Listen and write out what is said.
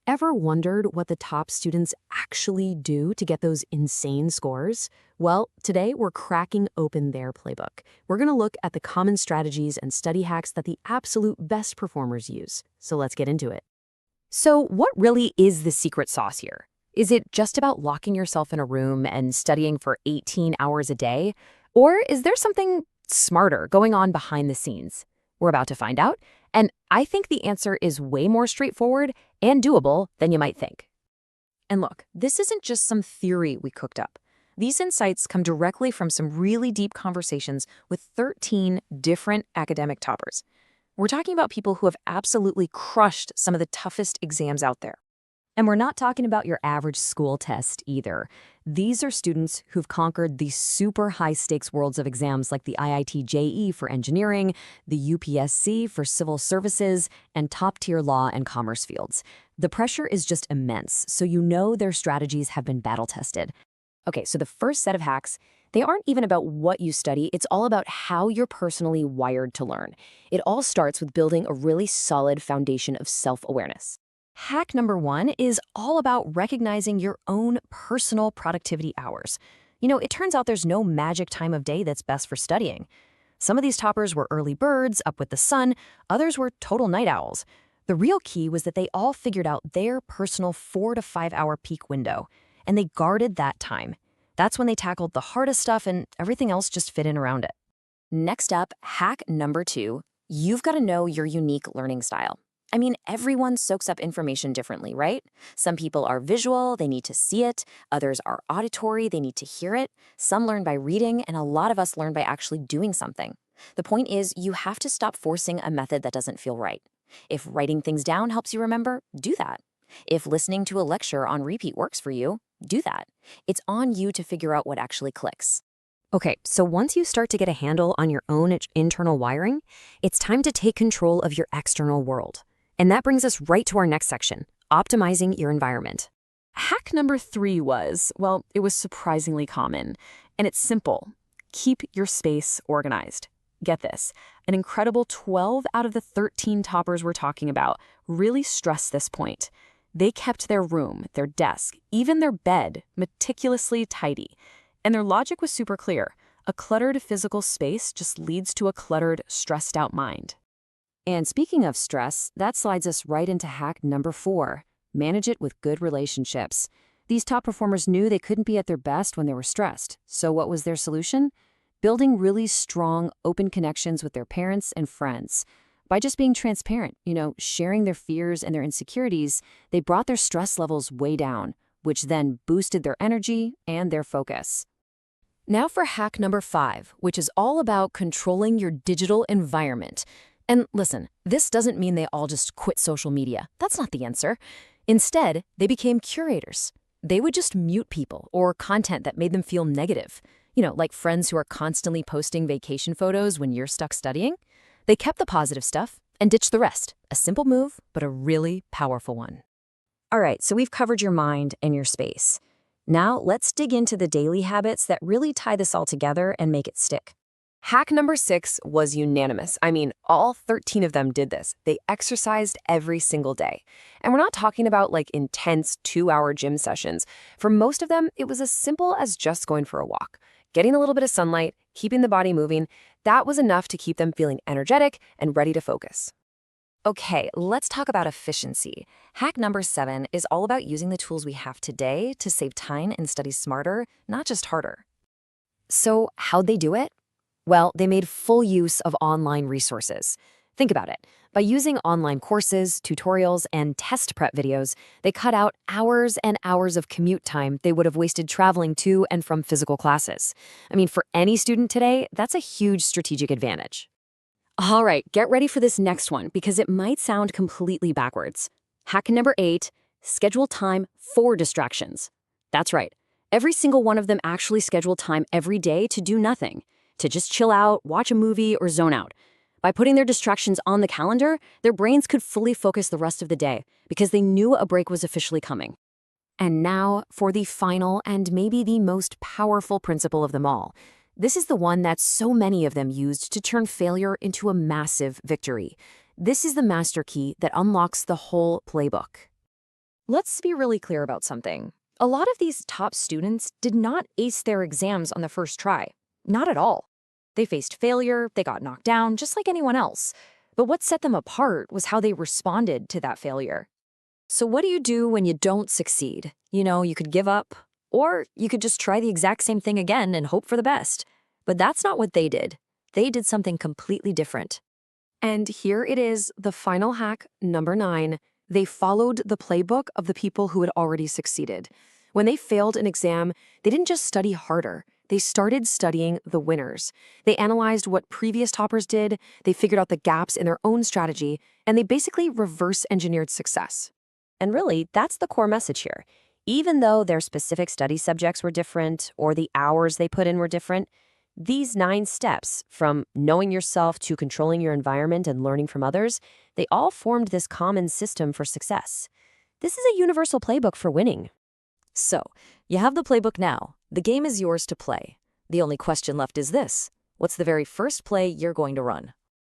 Ever wondered what the top students actually do to get those insane scores? Well, today we're cracking open their playbook. We're going to look at the common strategies and study hacks that the absolute best performers use. So let's get into it. So, what really is the secret sauce here? Is it just about locking yourself in a room and studying for 18 hours a day? Or is there something smarter going on behind the scenes? We're about to find out, and I think the answer is way more straightforward and doable than you might think. And look, this isn't just some theory we cooked up. These insights come directly from some really deep conversations with 13 different academic toppers. We're talking about people who have absolutely crushed some of the toughest exams out there. And we're not talking about your average school test either. These are students who've conquered the super high-stakes worlds of exams like the IIT-JEE for engineering, the UPSC for civil services, and top-tier law and commerce fields. The pressure is just immense, so you know their strategies have been battle-tested. Okay, so the first set of hacks, they aren't even about what you study, it's all about how you're personally wired to learn. It all starts with building a really solid foundation of self-awareness. Hack number 1 is all about recognizing your own personal productivity hours. It turns out there's no magic time of day that's best for studying. Some of these toppers were early birds, up with the sun, others were total night owls. The real key was that they all figured out their personal 4 to 5 hour peak window, and they guarded that time. That's when they tackled the hardest stuff and everything else just fit in around it. Next up, hack number 2, you've got to know your unique learning style. Everyone soaks up information differently, right? Some people are visual, they need to see it. Others are auditory, they need to hear it. Some learn by reading, and a lot of us learn by actually doing something. The point is, you have to stop forcing a method that doesn't feel right. If writing things down helps you remember, do that. If listening to a lecture on repeat works for you, do that. It's on you to figure out what actually clicks. Okay, so once you start to get a handle on your own internal wiring, it's time to take control of your external world. And that brings us right to our next section, optimizing your environment. Hack number 3 it was surprisingly common, and it's simple. Keep your space organized. Get this, an incredible 12 out of the 13 toppers we're talking about really stress this point. They kept their room, their desk, even their bed meticulously tidy. And their logic was super clear. A cluttered physical space just leads to a cluttered, stressed out mind. And speaking of stress, that slides us right into hack number 4, manage it with good relationships. These top performers knew they couldn't be at their best when they were stressed. So what was their solution? Building really strong, open connections with their parents and friends. By just being transparent, sharing their fears and their insecurities, they brought their stress levels way down, which then boosted their energy and their focus. Now for hack number 5, which is all about controlling your digital environment. And listen, this doesn't mean they all just quit social media. That's not the answer. Instead, they became curators. They would just mute people or content that made them feel negative. Like friends who are constantly posting vacation photos when you're stuck studying. They kept the positive stuff and ditched the rest. A simple move, but a really powerful one. All right, so we've covered your mind and your space. Now let's dig into the daily habits that really tie this all together and make it stick. Hack number 6 was unanimous. All 13 of them did this. They exercised every single day. And we're not talking about intense 2-hour gym sessions. For most of them, it was as simple as just going for a walk. Getting a little bit of sunlight, keeping the body moving, that was enough to keep them feeling energetic and ready to focus. Okay, let's talk about efficiency. Hack number 7 is all about using the tools we have today to save time and study smarter, not just harder. So how'd they do it? Well, they made full use of online resources. Think about it. By using online courses, tutorials, and test prep videos, they cut out hours and hours of commute time they would have wasted traveling to and from physical classes. For any student today, that's a huge strategic advantage. All right, get ready for this next one because it might sound completely backwards. Hack number 8, schedule time for distractions. That's right. Every single one of them actually scheduled time every day to do nothing. To just chill out, watch a movie, or zone out. By putting their distractions on the calendar, their brains could fully focus the rest of the day because they knew a break was officially coming. And now for the final and maybe the most powerful principle of them all. This is the one that so many of them used to turn failure into a massive victory. This is the master key that unlocks the whole playbook. Let's be really clear about something. A lot of these top students did not ace their exams on the first try. Not at all. They faced failure, they got knocked down, just like anyone else. But what set them apart was how they responded to that failure. So what do you do when you don't succeed? You could give up, or you could just try the exact same thing again and hope for the best. But that's not what they did. They did something completely different. And here it is, the final hack, number 9. They followed the playbook of the people who had already succeeded. When they failed an exam, they didn't just study harder. They started studying the winners. They analyzed what previous toppers did, they figured out the gaps in their own strategy, and they basically reverse-engineered success. And really, that's the core message here. Even though their specific study subjects were different, or the hours they put in were different, these 9 steps, from knowing yourself to controlling your environment and learning from others, they all formed this common system for success. This is a universal playbook for winning. So, you have the playbook now. The game is yours to play. The only question left is this: what's the very first play you're going to run?